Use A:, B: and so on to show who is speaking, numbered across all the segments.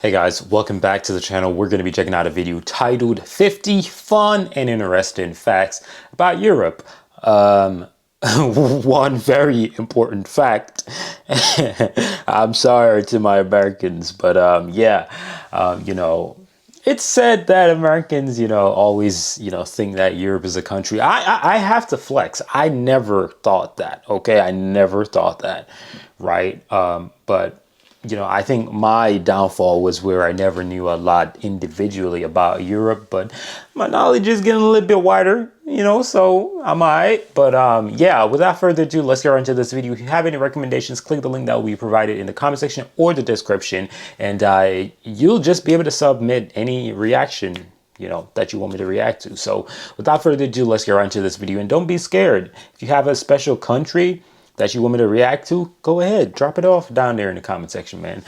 A: Hey guys, welcome back to the channel. We're going to be checking out a video titled 50 Fun and Interesting Facts about Europe. One very important fact. I'm sorry to my Americans, but it's said that Americans, always, think that Europe is a country. I have to flex. I never thought that. Okay, I never thought that, right? But I think my downfall was where I never knew a lot individually about Europe, but my knowledge is getting a little bit wider, so I'm all right. But yeah, without further ado, let's get right into this video. If you have any recommendations, click the link that will be provided in the comment section or the description, and you'll just be able to submit any reaction that you want me to react to. So without further ado, let's get right into this video. And don't be scared. If you have a special country that you want me to react to, go ahead, drop it off down there in the comment section, man.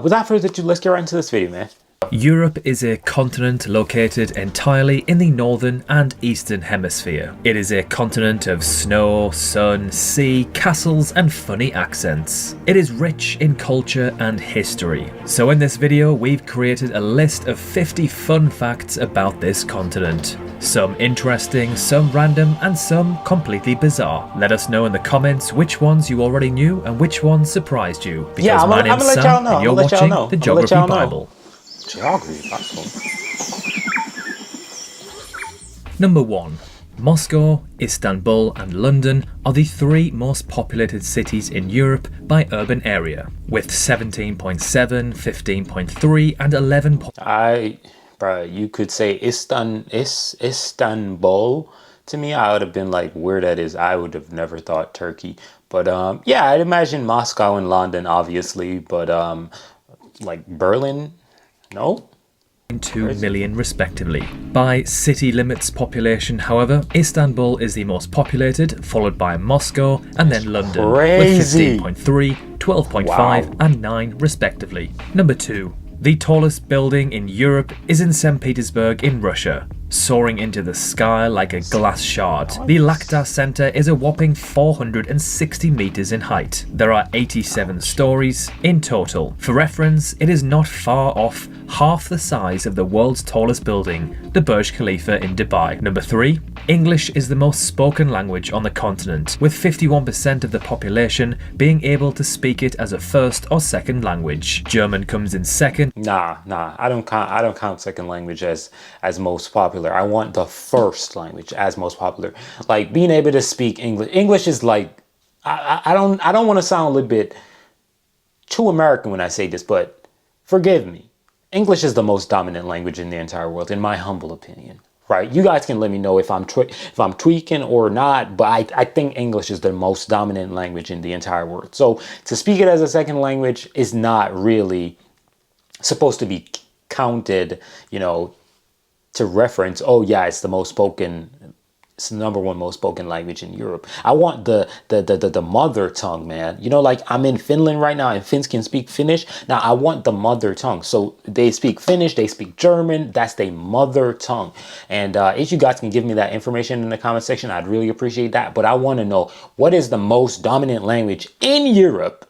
A: Without further ado, let's get right into this video, man.
B: Europe is a continent located entirely in the northern and eastern hemisphere. It is a continent of snow, sun, sea, castles and funny accents. It is rich in culture and history. So in this video, we've created a list of 50 fun facts about this continent. Some interesting, some random, and some completely bizarre. Let us know in the comments which ones you already knew and which ones surprised you. Because
A: yeah, I'm gonna let y'all know.
B: And you're watching the Geography Bible.
A: Geography Bible.
B: Number 1. Moscow, Istanbul and London are the 3 most populated cities in Europe by urban area, with 17.7, 15.3 and 11.
A: Bro, you could say Istanbul. To me, I would have been like, where that is. I would have never thought Turkey. But yeah, I'd imagine Moscow and London, obviously. But like Berlin, no?
B: 2 million respectively. By city limits population, however, Istanbul is the most populated, followed by Moscow and then London
A: Crazy.
B: with 15.3, 12.5
A: Wow.
B: and 9 respectively. Number 2. The tallest building in Europe is in St. Petersburg in Russia, soaring into the sky like a glass shard. The Lakhdar Center is a whopping 460 meters in height. There are 87 stories in total. For reference, it is not far off half the size of the world's tallest building, the Burj Khalifa in Dubai. Number 3. English is the most spoken language on the continent, with 51% of the population being able to speak it as a first or second language. German comes in second.
A: Nah, I don't count second language as most popular. I want the first language as most popular. Like being able to speak English. English is like I don't want to sound a little bit too American when I say this, but forgive me. English is the most dominant language in the entire world, in my humble opinion. Right? You guys can let me know if I'm tweaking or not, but I think English is the most dominant language in the entire world. So to speak it as a second language is not really supposed to be counted, to reference, oh yeah, it's the number one most spoken language in Europe. I want the mother tongue, man. Like I'm in Finland right now and Finns can speak Finnish. Now I want the mother tongue. So they speak Finnish, they speak German, that's their mother tongue. And if you guys can give me that information in the comment section, I'd really appreciate that. But I want to know, what is the most dominant language in Europe,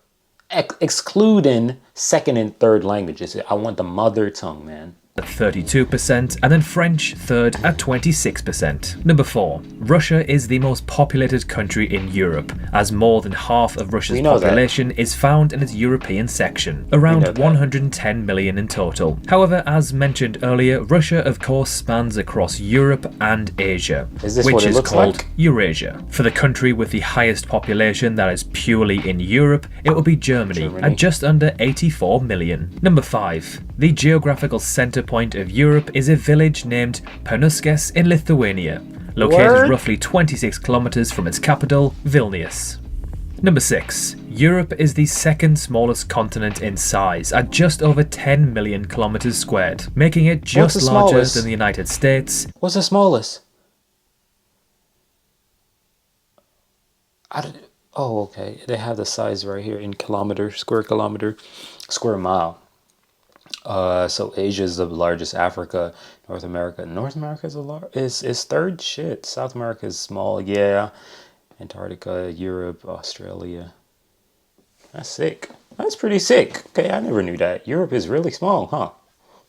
A: excluding second and third languages? I want the mother tongue, man.
B: At 32%, and then French third at 26%. Number 4. Russia is the most populated country in Europe, as more than half of Russia's population is found in its European section, around 110 million in total. However, as mentioned earlier, Russia of course spans across Europe and Asia, which is called Eurasia. For the country with the highest population that is purely in Europe, it will be Germany at just under 84 million. Number 5. The geographical center point of Europe is a village named Pernuskes in Lithuania, located roughly 26 kilometers from its capital, Vilnius. Number 6. Europe is the second smallest continent in size at just over 10 million kilometers squared, making it just larger than the United States.
A: What's the smallest? Oh, okay. They have the size right here in square kilometer, square mile. So Asia is the largest. Africa, North America is third. Shit, South America is small. Yeah, Antarctica, Europe, Australia. That's sick. That's pretty sick. Okay, I never knew that. Europe is really small, huh?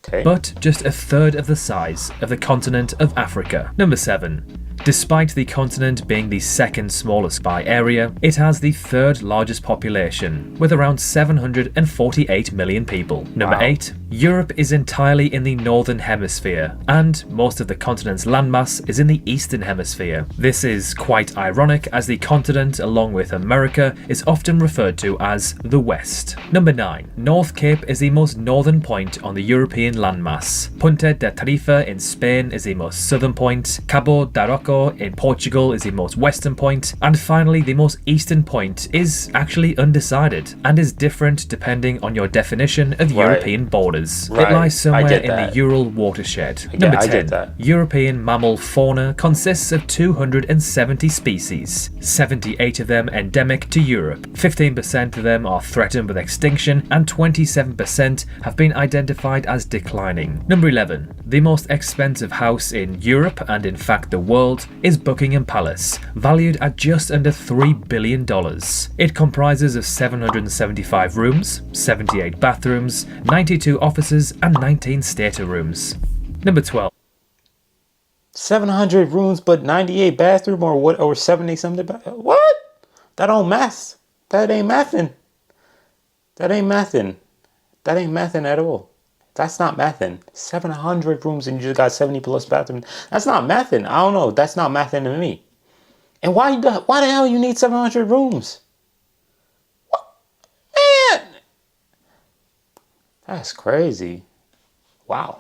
A: Okay.
B: But just a third of the size of the continent of Africa. Number 7. Despite the continent being the second smallest by area, it has the third largest population, with around 748 million people. Number 8. Europe is entirely in the northern hemisphere, and most of the continent's landmass is in the eastern hemisphere. This is quite ironic, as the continent, along with America, is often referred to as the West. Number 9. North Cape is the most northern point on the European landmass. Punta de Tarifa in Spain is the most southern point. Cabo da Roca in Portugal is the most western point, and finally the most eastern point is actually undecided and is different depending on your definition of European borders. It lies somewhere in the Ural watershed. Number 10. European mammal fauna consists of 270 species, 78 of them endemic to Europe. 15% of them are threatened with extinction, and 27% have been identified as declining. Number 11. The most expensive house in Europe, and in fact the world, is Buckingham Palace, valued at just under $3 billion. It comprises of 775 rooms, 78 bathrooms, 92 offices, and 19 stater rooms. Number 12.
A: 700 rooms, but 98 bathroom, or what? Or 70 something? What? That don't math. That ain't mathin'. That ain't mathin'. That ain't mathin' at all. That's not mathin'. 700 rooms and you just got 70 plus bathrooms. That's not mathin'. I don't know. That's not mathin' to me. And why the hell you need 700 rooms? What? Man! That's crazy. Wow.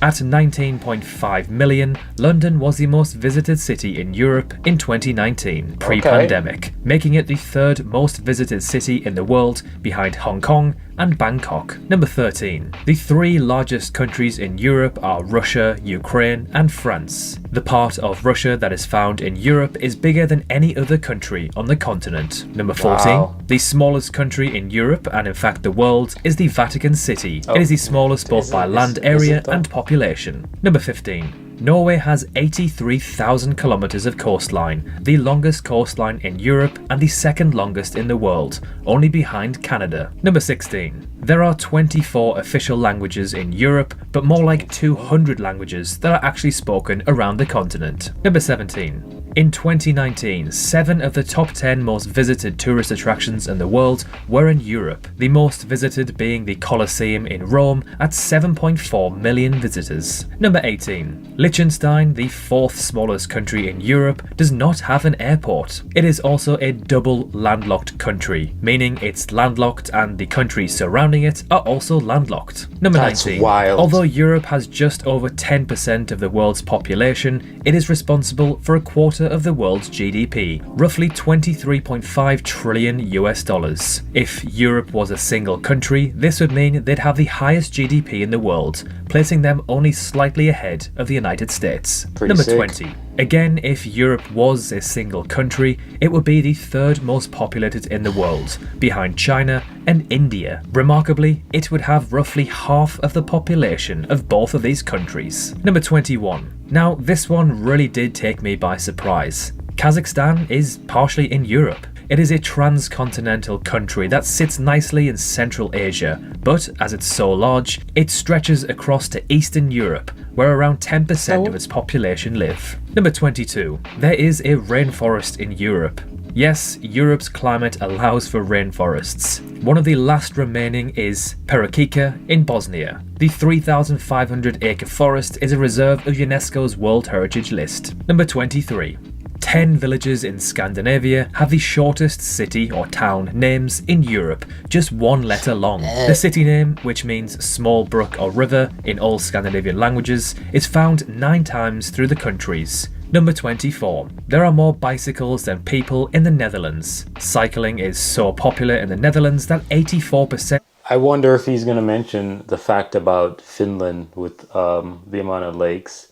B: At 19.5 million, London was the most visited city in Europe in 2019, pre-pandemic, making it the third most visited city in the world, behind Hong Kong and Bangkok. Number 13. The 3 largest countries in Europe are Russia, Ukraine, and France. The part of Russia that is found in Europe is bigger than any other country on the continent. Number 14.
A: Wow.
B: The smallest country in Europe, and in fact the world, is the Vatican City. It is the smallest both by land area and population. Number 15. Norway has 83,000 kilometers of coastline, the longest coastline in Europe and the second longest in the world, only behind Canada. Number 16. There are 24 official languages in Europe, but more like 200 languages that are actually spoken around the continent. Number 17. In 2019, 7 of the top 10 most visited tourist attractions in the world were in Europe, the most visited being the Colosseum in Rome at 7.4 million visitors. Number 18. Liechtenstein, the 4th smallest country in Europe, does not have an airport. It is also a double landlocked country, meaning it's landlocked and the countries surrounding it are also landlocked. Number 19.
A: Wild.
B: Although Europe has just over 10% of the world's population, it is responsible for a quarter of the world's GDP, roughly 23.5 trillion US dollars. If Europe was a single country, this would mean they'd have the highest GDP in the world, placing them only slightly ahead of the United States. Number 20. Again, if Europe was a single country, it would be the 3rd most populated in the world, behind China and India. Remarkably, it would have roughly half of the population of both of these countries. Number 21. Now, this one really did take me by surprise. Kazakhstan is partially in Europe. It is a transcontinental country that sits nicely in Central Asia, but as it's so large, it stretches across to Eastern Europe, where around 10% of its population live. Number 22. There is a rainforest in Europe. Yes, Europe's climate allows for rainforests. One of the last remaining is Perućica in Bosnia. The 3,500-acre forest is a reserve of UNESCO's World Heritage List. Number 23. 10 villages in Scandinavia have the shortest city or town names in Europe, just 1 letter long. The city name, which means small brook or river in all Scandinavian languages, is found 9 times through the countries. Number 24. There are more bicycles than people in the Netherlands. Cycling is so popular in the Netherlands that 84%.
A: I wonder if he's going to mention the fact about Finland with the amount of lakes.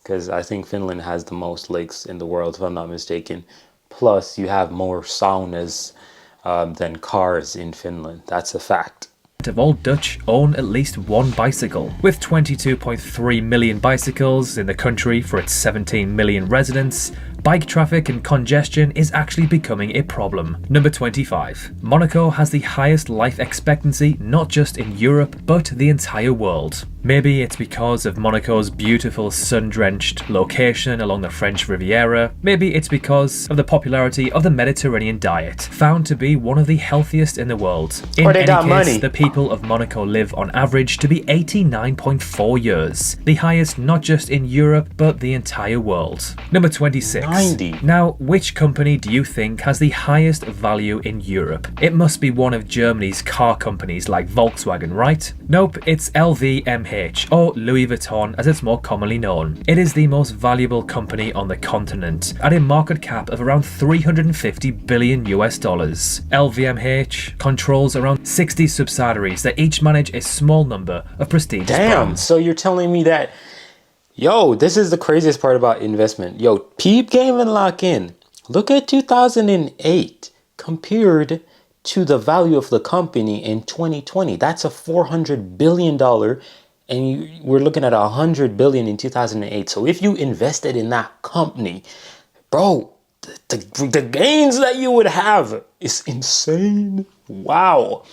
A: Because I think Finland has the most lakes in the world, if I'm not mistaken. Plus, you have more saunas than cars in Finland. That's a fact.
B: Of all Dutch own at least 1 bicycle. With 22.3 million bicycles in the country for its 17 million residents, bike traffic and congestion is actually becoming a problem. Number 25. Monaco has the highest life expectancy not just in Europe but the entire world. Maybe it's because of Monaco's beautiful sun-drenched location along the French Riviera. Maybe it's because of the popularity of the Mediterranean diet, found to be one of the healthiest in the world. In any case, the people of Monaco live on average to be 89.4 years, the highest not just in Europe but the entire world. Number 26.
A: 90.
B: Now, which company do you think has the highest value in Europe? It must be one of Germany's car companies like Volkswagen, right? Nope, it's LVMH, or Louis Vuitton as it's more commonly known. It is the most valuable company on the continent, at a market cap of around $350 billion. LVMH controls around 60 subsidiaries that each manage a small number of prestigious brands.
A: So you're telling me that, yo, this is the craziest part about investment. Yo, peep game and lock in. Look at 2008 compared to the value of the company in 2020. That's a $400 billion, and we're looking at $100 billion in 2008. So if you invested in that company, bro, the gains that you would have is insane. Wow.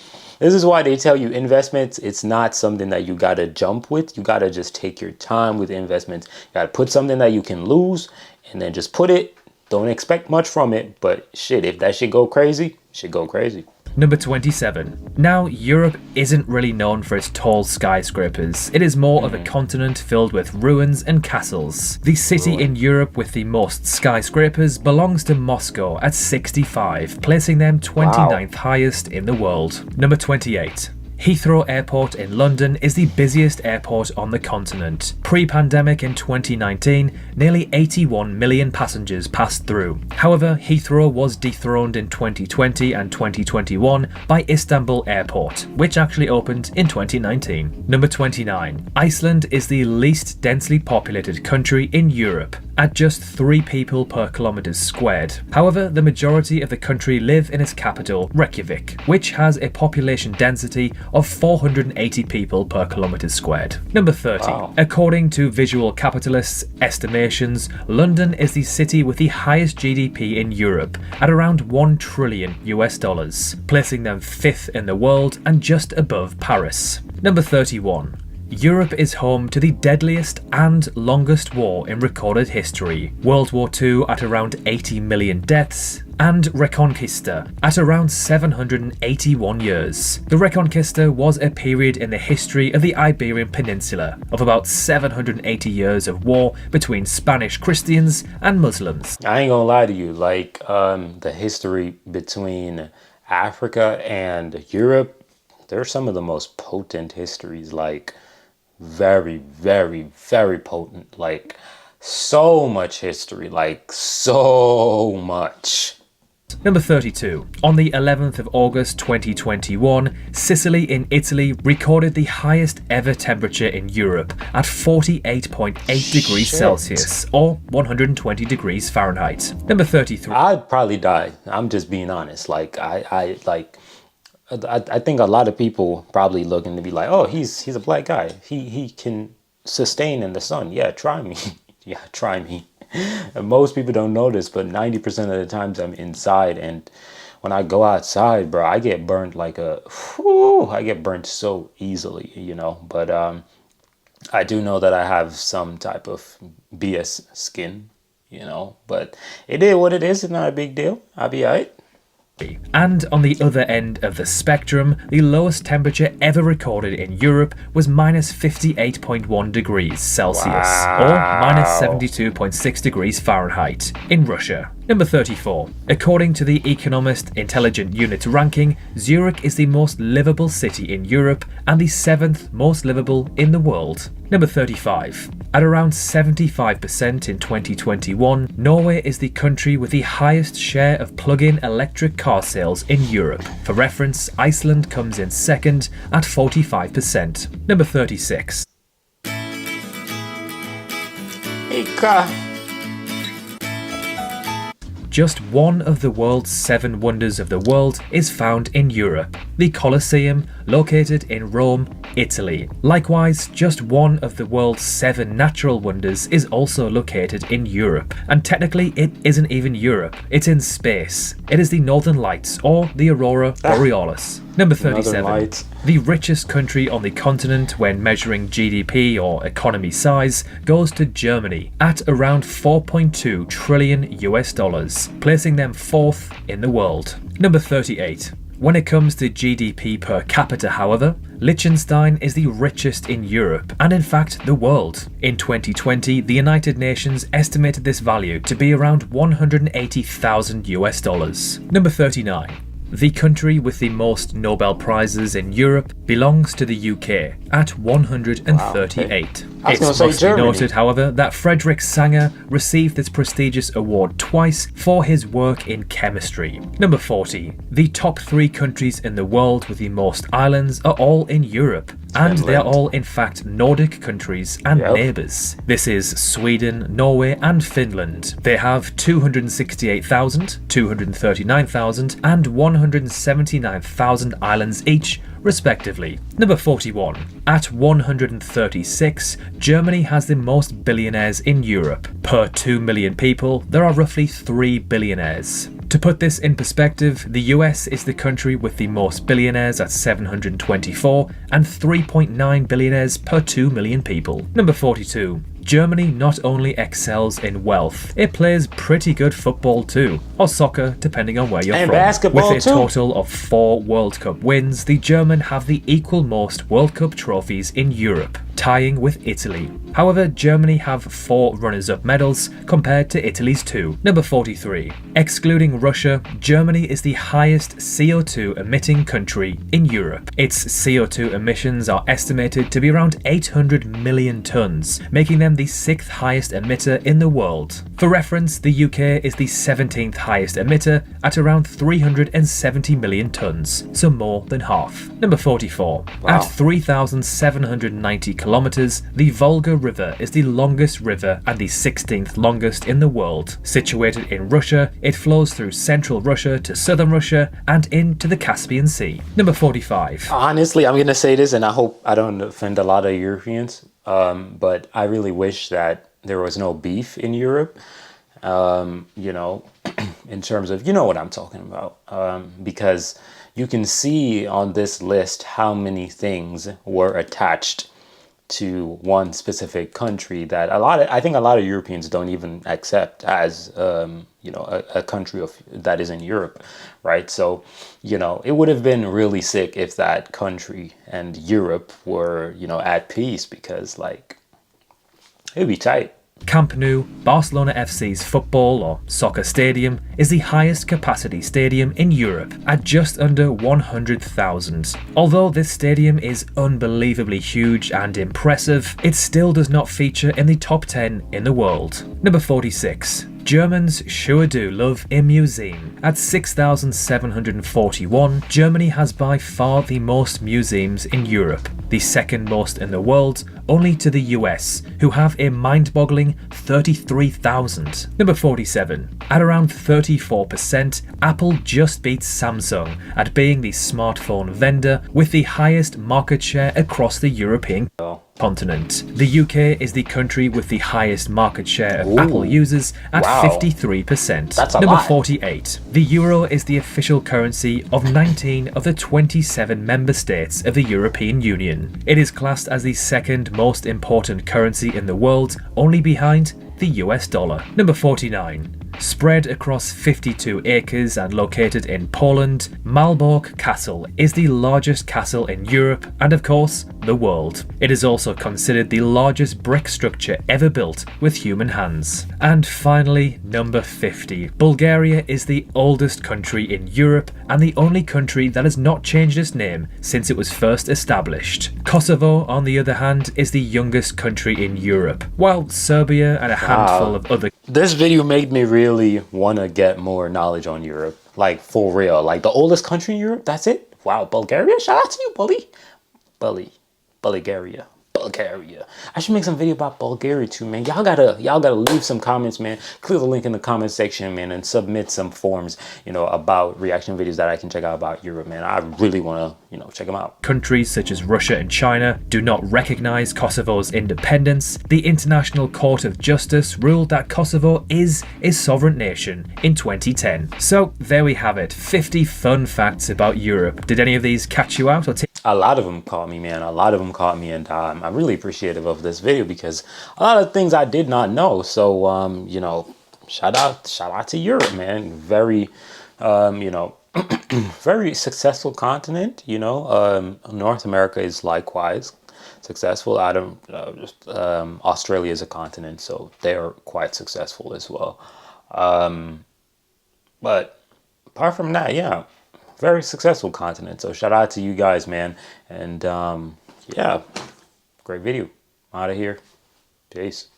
A: This is why they tell you investments, it's not something that you gotta jump with. You gotta just take your time with investments. You gotta put something that you can lose and then just put it. Don't expect much from it, but shit, if that shit go crazy, shit go crazy.
B: Number 27. Now, Europe isn't really known for its tall skyscrapers. It is more of a continent filled with ruins and castles. The city in Europe with the most skyscrapers belongs to Moscow at 65, placing them 29th highest in the world. Number 28. Heathrow Airport in London is the busiest airport on the continent. Pre-pandemic in 2019, nearly 81 million passengers passed through. However, Heathrow was dethroned in 2020 and 2021 by Istanbul Airport, which actually opened in 2019. Number 29. Iceland is the least densely populated country in Europe, at just 3 people per kilometers squared. However, the majority of the country live in its capital, Reykjavik, which has a population density of 480 people per kilometer squared. Number 30. Wow. According to Visual Capitalist's estimations, London is the city with the highest GDP in Europe at around $1 trillion, placing them 5th in the world and just above Paris. Number 31. Europe is home to the deadliest and longest war in recorded history. World War II at around 80 million deaths, and Reconquista at around 781 years. The Reconquista was a period in the history of the Iberian Peninsula of about 780 years of war between Spanish Christians and Muslims.
A: I ain't gonna lie to you, like the history between Africa and Europe, they're some of the most potent histories, like very, very, very potent, like so much history, like so much.
B: Number 32. On the 11th of August 2021, Sicily in Italy recorded the highest ever temperature in Europe at 48.8 degrees Celsius or 120 degrees Fahrenheit. Number 33.
A: I'd probably die. I'm just being honest. Like I think a lot of people probably looking to be like, oh, he's a black guy. He can sustain in the sun. Yeah, try me. Yeah, try me. And most people don't know this, but 90% of the times I'm inside, and when I go outside, bro, I get burnt like I get burnt so easily, you know. But I do know that I have some type of BS skin, you know. But it is what it is. It's not a big deal. I'll be alright.
B: And on the other end of the spectrum, the lowest temperature ever recorded in Europe was minus 58.1 degrees Celsius, or minus 72.6 degrees Fahrenheit, in Russia. Number 34. According to the Economist Intelligent Unit ranking, Zurich is the most livable city in Europe and the 7th most livable in the world. Number 35. At around 75% in 2021, Norway is the country with the highest share of plug-in electric car sales in Europe. For reference, Iceland comes in second at 45%. Number 36. Just one of the world's 7 wonders of the world is found in Europe: the Colosseum, located in Rome, Italy. Likewise, just one of the world's 7 natural wonders is also located in Europe. And technically, it isn't even Europe, it's in space. It is the Northern Lights, or the Aurora Borealis. Number 37. The richest country on the continent when measuring GDP or economy size goes to Germany at around 4.2 trillion US dollars, placing them 4th in the world. Number 38. When it comes to GDP per capita, however, Liechtenstein is the richest in Europe and in fact the world. In 2020, the United Nations estimated this value to be around 180,000 US dollars. Number 39. The country with the most Nobel Prizes in Europe belongs to the UK at 138.
A: Wow, okay.
B: It's mostly noted, however, that Frederick Sanger received this prestigious award twice for his work in chemistry. Number 40. The top 3 countries in the world with the most islands are all in Europe, and they are all in fact Nordic countries and neighbours. This is Sweden, Norway and Finland. They have 268,000, 239,000 and 179,000 islands each, respectively. Number 41. At 136, Germany has the most billionaires in Europe. Per 2 million people, there are roughly 3 billionaires. To put this in perspective, the US is the country with the most billionaires at 724 and 3.9 billionaires per 2 million people. Number 42. Germany not only excels in wealth, it plays pretty good football too, or soccer depending on where you're
A: and
B: from.
A: Basketball
B: With a total of 4 World Cup wins, the German have the equal most World Cup trophies in Europe, tying with Italy. However, Germany have 4 runners-up medals compared to Italy's 2. Number 43. Excluding Russia, Germany is the highest CO2 emitting country in Europe. Its CO2 emissions are estimated to be around 800 million tons, making them the 6th highest emitter in the world. For reference, the UK is the 17th highest emitter at around 370 million tons, so more than half. Number 44.
A: Wow.
B: At 3,790 kilometers, the Volga River is the longest river and the 16th longest in the world. Situated in Russia, it flows through central Russia to southern Russia and into the Caspian Sea. Number 45.
A: Honestly, I'm going to say this, and I hope I don't offend a lot of Europeans, but I really wish that there was no beef in Europe, you know, in terms of, you know what I'm talking about, because you can see on this list how many things were attached to one specific country that I think a lot of Europeans don't even accept as, you know, a country that is in Europe, right? So, you know, it would have been really sick if that country and Europe were, you know, at peace, because like, it'd be tight.
B: Camp Nou, Barcelona FC's football or soccer stadium, is the highest capacity stadium in Europe at just under 100,000. Although this stadium is unbelievably huge and impressive, it still does not feature in the top 10 in the world. Number 46. Germans sure do love a museum. At 6,741, Germany has by far the most museums in Europe, the second most in the world, only to the US, who have a mind-boggling 33,000. Number 47. At around 34%, Apple just beats Samsung at being the smartphone vendor with the highest market share across the European continent. The UK is the country with the highest market share of Apple users at 53%.
A: That's a
B: Number
A: lot.
B: 48. The euro is the official currency of 19 of the 27 member states of the European Union. It is classed as the second most important currency in the world, only behind the US dollar. Number 49. Spread across 52 acres and located in Poland, Malbork Castle is the largest castle in Europe and, of course, the world. It is also considered the largest brick structure ever built with human hands. And finally, number 50. Bulgaria is the oldest country in Europe and the only country that has not changed its name since it was first established. Kosovo, on the other hand, is the youngest country in Europe, while Serbia and a handful of other...
A: This video made me really want to get more knowledge on Europe. Like, for real. Like, the oldest country in Europe? That's it? Wow, Bulgaria? Shout out to you, Bulgaria. Bulgaria. I should make some video about Bulgaria too, man. Y'all gotta leave some comments, man. Click the link in the comment section, man, and submit some forms, you know, about reaction videos that I can check out about Europe, man. I really want to, you know, check them out.
B: Countries such as Russia and China do not recognize Kosovo's independence. The International Court of Justice ruled that Kosovo is a sovereign nation in 2010. So there we have it, 50 fun facts about Europe. Did any of these catch you out or
A: a lot of them caught me, man. A lot of them caught me, and I'm really appreciative of this video because a lot of things I did not know. So, you know, shout out to Europe, man. Very, you know, very successful continent. You know, North America is likewise successful. Australia is a continent, so they are quite successful as well. But apart from that, yeah. Very successful continent. So shout out to you guys, man. And yeah, great video. I'm out of here. Peace.